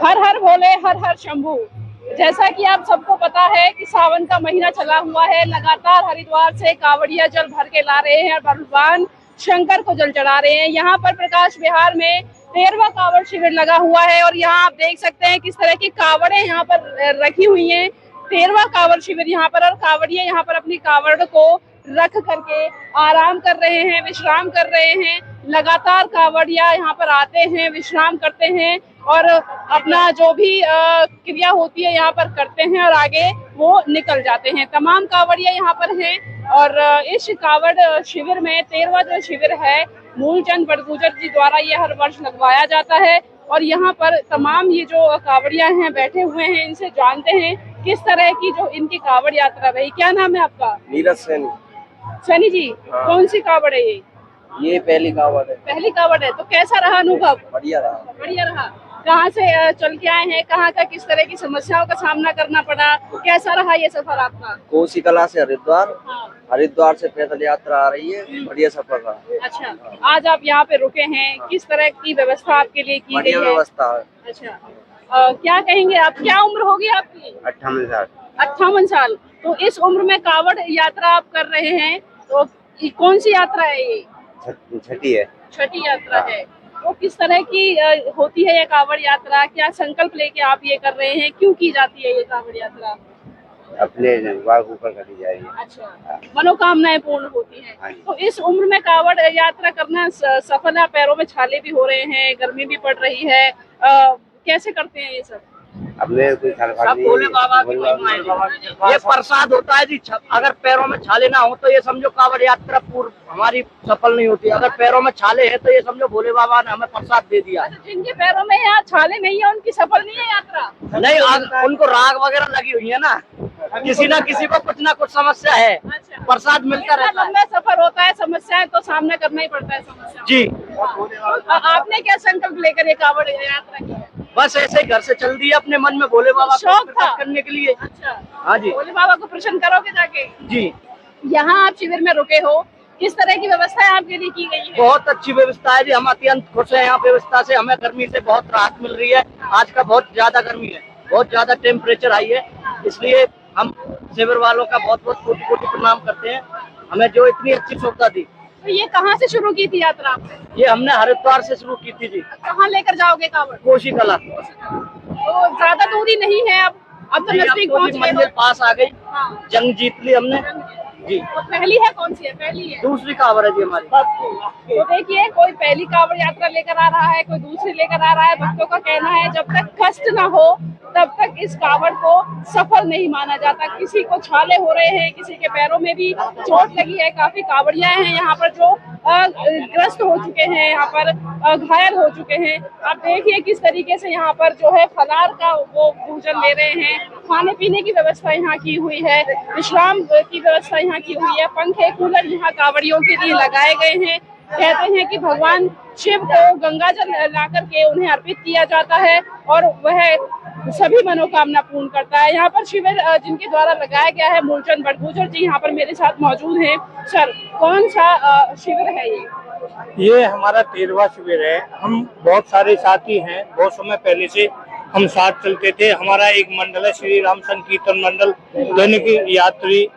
हर हर भोले, हर हर शंभू। जैसा कि आप सबको पता है कि सावन का महीना चला हुआ है, लगातार हरिद्वार से कांवड़िया जल भर के ला रहे हैं और भगवान शंकर को जल चढ़ा रहे हैं। यहाँ पर प्रकाश विहार में 13वां कांवड़ शिविर लगा हुआ है और यहाँ आप देख सकते हैं किस तरह की कांवड़े यहाँ पर रखी हुई हैं। 13वां कांवड़ शिविर यहाँ पर, और कांवड़िया यहाँ पर अपनी कांवड़ को रख करके आराम कर रहे हैं, विश्राम कर रहे हैं। लगातार कांवड़िया यहाँ पर आते हैं, विश्राम करते हैं और अपना जो भी क्रिया होती है यहाँ पर करते हैं और आगे वो निकल जाते हैं। तमाम कांवड़िया यहाँ पर हैं और इस कांवड़ शिविर में 13वां जो शिविर है मूलचंद बड़गुजर जी द्वारा ये हर वर्ष लगवाया जाता है। और यहाँ पर तमाम ये जो कांवड़िया हैं बैठे हुए हैं, इनसे जानते हैं किस तरह की जो इनकी कांवड़ यात्रा रही। क्या नाम है आपका? नीरज सैनी। सैनी जी, हाँ। कौन सी कांवड़ है ये पहली कांवड़ है। पहली कांवड़ है, तो कैसा रहा अनुभव? बढ़िया रहा। बढ़िया रहा। कहाँ से चल के आए हैं, कहाँ का किस तरह की समस्याओं का सामना करना पड़ा, कैसा रहा ये सफर आपका? कोसी कला से हरिद्वार, हाँ। हरिद्वार से पैदल यात्रा आ रही है, बढ़िया सफर रहा। अच्छा, आज आप यहाँ पे रुके हैं, किस तरह की व्यवस्था आपके लिए की गई है? व्यवस्था है। अच्छा, क्या कहेंगे आप, क्या उम्र होगी आपकी? 58 साल। 58 साल। तो इस उम्र में कांवड़ यात्रा आप कर रहे हैं, तो कौन सी यात्रा है ये? छठी है। छठी यात्रा है। तो किस तरह की होती है ये कांवड़ यात्रा? क्या संकल्प लेके आप ये कर रहे हैं, क्यों की जाती है ये कांवड़ यात्रा? अपने वाग ऊपर करी जा रही है। अच्छा, मनोकामनाएं पूर्ण होती हैं। तो इस उम्र में कांवड़ यात्रा करना सफल है? पैरों में छाले भी हो रहे हैं, गर्मी भी पड़ रही है, कैसे करते हैं ये सब? अपने कोई भोले बाबा की महिमा है। ये प्रसाद होता है जी। अगर पैरों में छाले ना हो तो ये समझो कांवड़ यात्रा पूर्ण हमारी सफल नहीं होती। अगर पैरों में छाले हैं तो ये समझो भोले बाबा ने हमें प्रसाद दे दिया। जिनके पैरों में यहाँ छाले नहीं है उनकी सफल नहीं है यात्रा? नहीं, उनको राग वगैरह लगी हुई है ना, किसी ना किसी को कुछ ना कुछ समस्या है। अच्छा। प्रसाद मिलता रहता है। लंबा सफर होता है, समस्याएं तो सामना करना ही पड़ता है समस्या जी। आपने क्या संकल्प लेकर ये कांवड़ यात्रा की है? बस ऐसे ही घर से चल दिया अपने मन में भोले बाबा शौक था करने के लिए। अच्छा, हाँ जी। भोले बाबा को प्रसन्न करोगे जाके? जी। यहाँ आप शिविर में रुके हो, किस तरह की व्यवस्था आपके लिए की गई है? बहुत अच्छी व्यवस्था है जी, हम अत्यंत खुश हैं यहाँ व्यवस्था से। हमें गर्मी से बहुत राहत मिल रही है। आज का बहुत ज्यादा गर्मी है, बहुत ज्यादा टेम्परेचर हाई है, इसलिए हम शिविर वालों का बहुत बहुत कोटि कोटि प्रणाम करते हैं, हमें जो इतनी अच्छी सुविधा दी। तो ये कहाँ से शुरू की थी यात्रा आपने? ये हमने हरिद्वार से शुरू की थी जी। कहाँ लेकर जाओगे कांवड़? कोसी कला। तो ज्यादा दूरी नहीं है, अब तो नजदीक पहुँच गए, मंजिल पास आ गई। हाँ। जंग जीत ली हमने जी। तो पहली है, कौन सी है? पहली है। दूसरी कांवड़ है जी हमारी। तो देखिए, कोई पहली कांवड़ यात्रा लेकर आ रहा है, कोई दूसरी लेकर आ रहा है। भक्तों का कहना है जब तक कष्ट ना हो तब तक इस कांवड़ को सफल नहीं माना जाता। किसी को छाले हो रहे हैं, किसी के पैरों में भी चोट लगी है। काफी कांवड़ियां हैं यहाँ पर जो ग्रस्त हो चुके हैं, यहाँ पर घायल हो चुके हैं। आप देखिए किस तरीके से यहाँ पर जो है फलार का वो भोजन ले रहे हैं, खाने पीने की व्यवस्था यहाँ की हुई है, विश्राम की व्यवस्था यहाँ की हुई है। पंखे कूलर यहाँ कांवड़ियों के लिए लगाए गए हैं। कहते हैं कि भगवान शिव को गंगा जल ला करके उन्हें अर्पित किया जाता है और वह सभी मनोकामना पूर्ण करता है। यहाँ पर शिविर जिनके द्वारा लगाया गया है मूलचंद बड़गुजर जी यहाँ पर मेरे साथ मौजूद हैं। सर, कौन सा शिविर है ये? ये हमारा 13वां शिविर है। हम बहुत सारे साथी हैं, बहुत समय पहले से हम साथ चलते थे। हमारा एक मंडल है, श्री राम संकीर्तन मंडल दैनिक यात्री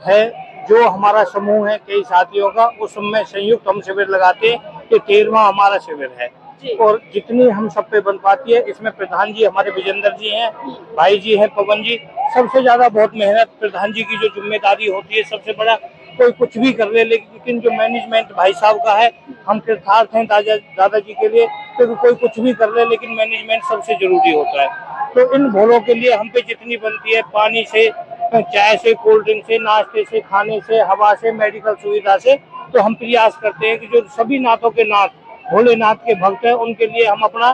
है, जो हमारा समूह है कई साथियों का, उस समय संयुक्त हम शिविर लगाते हैं। ये 13वां हमारा शिविर है और जितनी हम सब पे बन पाती है, इसमें प्रधान जी हमारे विजेंद्र जी हैं, भाई जी हैं पवन जी। सबसे ज्यादा बहुत मेहनत प्रधान जी की जो जिम्मेदारी होती है, सबसे बड़ा कोई कुछ भी कर ले, लेकिन जो मैनेजमेंट भाई साहब का है, हम कृतार्थ हैं दादाजी के लिए, क्योंकि कोई कुछ भी कर ले लेकिन मैनेजमेंट सबसे जरूरी होता है। तो इन भोलों के लिए हम पे जितनी बनती है, पानी से, चाय से, कोल्ड ड्रिंक से, नाश्ते से, खाने से, हवा से, मेडिकल सुविधा से, तो हम प्रयास करते हैं कि जो सभी नाथों के नाथ भोलेनाथ के भक्त हैं, उनके लिए हम अपना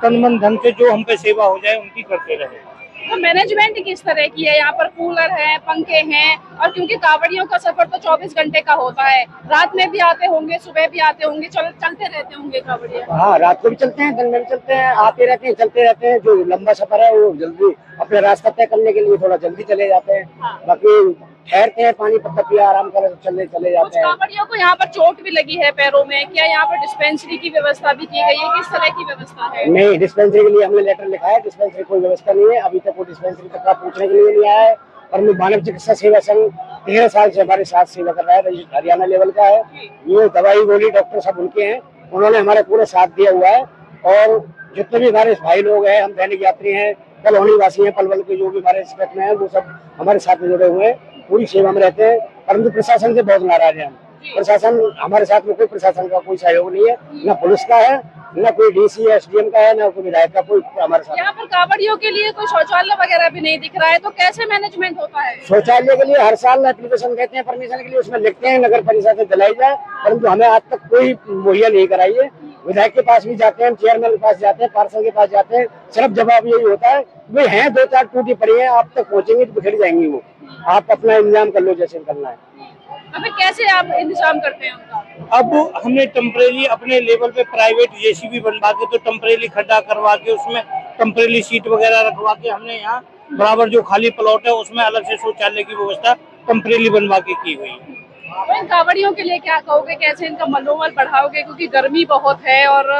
तन मन धन से जो हम पे सेवा हो जाए उनकी करते रहे। तो मैनेजमेंट किस तरह की है? यहाँ पर कूलर है, पंखे हैं, और क्योंकि कांवड़ियों का सफर तो 24 घंटे का होता है, रात में भी आते होंगे, सुबह भी आते होंगे, चलते रहते होंगे कांवड़िया? हाँ, रात को भी चलते हैं, दिन में भी चलते हैं, आते रहते हैं, चलते रहते हैं। जो लंबा सफर है वो जल्दी अपने रास्ता तय करने के लिए थोड़ा जल्दी चले जाते हैं। हाँ। बाकी ठहरते हैं, पानी पत्ता पिया, आराम कर चले कुछ जाते हैं। कांवड़ियों को यहाँ पर चोट भी लगी है पैरों में, क्या यहाँ पर डिस्पेंसरी की व्यवस्था भी की गई है, किस तरह की व्यवस्था है? नहीं, डिस्पेंसरी के लिए हमने लेटर लिखा है, डिस्पेंसरी कोई व्यवस्था नहीं है अभी तक, वो डिस्पेंसरी तक का पूछने के लिए नहीं आया है। और मानव चिकित्सा सेवा संघ 13 साल से हमारे साथ सेवा कर रहा है, हरियाणा लेवल का है। ये दवाई गोली डॉक्टर सब उनके हैं, उन्होंने हमारे पूरे साथ दिया हुआ है। और जितने भी हमारे भाई लोग हैं, हम दैनिक यात्री हैं, कलोनी वासी हैं, पलवल के जो भी हमारे स्टेट में हैं, वो सब हमारे साथ में जुड़े हुए हैं, पूरी सेवा में रहते हैं। परंतु प्रशासन से बहुत नाराज है हम। प्रशासन हमारे साथ में, कोई प्रशासन का कोई सहयोग नहीं है, न पुलिस का है, न कोई डीसी एसडीएम का है, न कोई विधायक का, कोई हमारे साथ। यहाँ पर कांवड़ियों के लिए कोई शौचालय वगैरह भी नहीं दिख रहा है, तो कैसे मैनेजमेंट होता है? शौचालय के लिए हर साल एप्लीकेशन देते हैं परमिशन के लिए, उसमें लिखते हैं नगर परिषद से दिलाई जाए, परंतु हमें आज तक कोई मुहैया नहीं कराई है। विधायक के पास भी जाते हैं, चेयरमैन के पास जाते हैं, पार्षद के पास जाते हैं, सिर्फ जवाब यही होता है वे हैं 2-4 टूटी पड़ी है, आप तक पहुंचेंगे तो बिखर जाएंगी वो, आप अपना इंतजाम कर लो जैसे करना है। अभी कैसे आप इंतजाम करते हैं उनका? अब हमने टेम्परेरी अपने लेवल पे प्राइवेट जेसीबी बनवा के, तो टेम्परेरी खड्डा करवा के उसमें टेम्परेरी सीट वगैरह रखवा के हमने यहाँ बराबर जो खाली प्लॉट है उसमें अलग से शौचालय की व्यवस्था टेम्परेरी बनवा के की हुई है। तो इन कांवड़ियों के लिए क्या कहोगे, कैसे इनका मनोबल बढ़ाओगे, क्योंकि गर्मी बहुत है और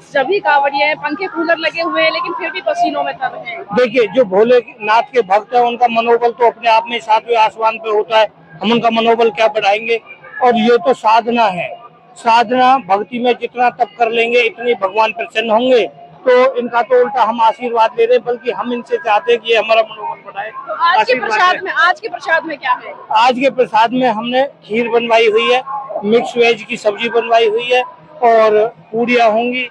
सभी कांवड़िए हैं, पंखे कूलर लगे हुए हैं, लेकिन फिर भी पसीनों में तर हैं। देखिए, जो भोलेनाथ के भक्त है उनका मनोबल तो अपने आप में 7वें आसमान पे होता है, हम उनका मनोबल क्या बढ़ाएंगे। और ये तो साधना है, साधना भक्ति में जितना तप कर लेंगे इतनी भगवान प्रसन्न होंगे। तो इनका तो उल्टा हम आशीर्वाद ले रहे हैं, बल्कि हम इनसे चाहते हैं कि ये हमारा मनोबल बढ़ाए। तो आज के प्रसाद में क्या है? आज के प्रसाद में हमने खीर बनवाई हुई है, मिक्स वेज की सब्जी बनवाई हुई है और पूड़ियाँ होंगी।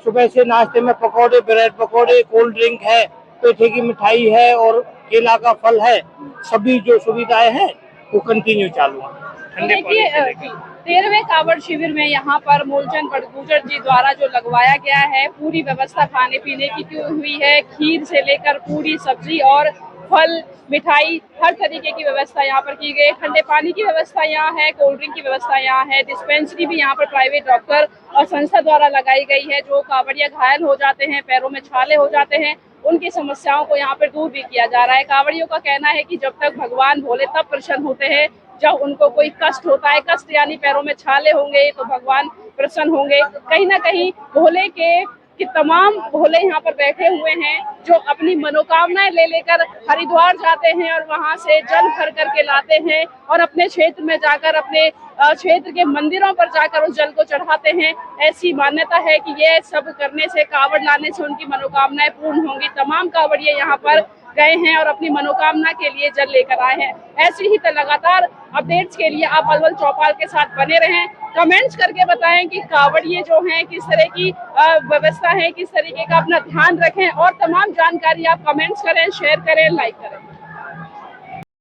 सुबह से नाश्ते में पकौड़े, ब्रेड पकौड़े, कोल्ड ड्रिंक है, पेठे की मिठाई है और केला का फल है। सभी जो सुविधाएं हैं वो कंटिन्यू चालू है। ठंडे पानी से लेकर 13वें कांवड़ शिविर में यहाँ पर मूलचंद बड़गुजर जी द्वारा जो लगवाया गया है, पूरी व्यवस्था खाने पीने की की हुई है। खीर से लेकर पूरी सब्जी और फल, मिठाई, हर तरीके की व्यवस्था यहाँ पर की गई है। ठंडे पानी की व्यवस्था यहाँ है, कोल्ड ड्रिंक की व्यवस्था यहाँ है, डिस्पेंसरी भी यहाँ पर प्राइवेट डॉक्टर और संस्था द्वारा लगाई गई है। जो कांवड़िया घायल हो जाते हैं, पैरों में छाले हो जाते हैं, उनकी समस्याओं को यहाँ पर दूर भी किया जा रहा है। कांवड़ियों का कहना है कि जब तक भगवान भोले तब प्रसन्न होते हैं जब उनको कोई कष्ट होता है, कष्ट यानी पैरों में छाले होंगे तो भगवान प्रसन्न होंगे। कहीं ना कहीं भोले कि तमाम भोले यहाँ पर बैठे हुए हैं जो अपनी मनोकामनाएं ले लेकर हरिद्वार जाते हैं और वहां से जल भर करके लाते हैं और अपने क्षेत्र में जाकर, अपने क्षेत्र के मंदिरों पर जाकर उस जल को चढ़ाते हैं। ऐसी मान्यता है कि ये सब करने से, कांवड़ लाने से उनकी मनोकामनाएं पूर्ण होंगी। तमाम कांवड़िए यहाँ पर गए हैं और अपनी मनोकामना के लिए जल लेकर आए हैं। ऐसी ही लगातार अपडेट्स के लिए आप पलवल चौपाल के साथ बने रहें। कमेंट्स करके बताएं कि कांवड़िए जो हैं किस तरह की व्यवस्था है, किस तरीके का अपना ध्यान रखें, और तमाम जानकारी आप कमेंट्स करें, शेयर करें, लाइक करें।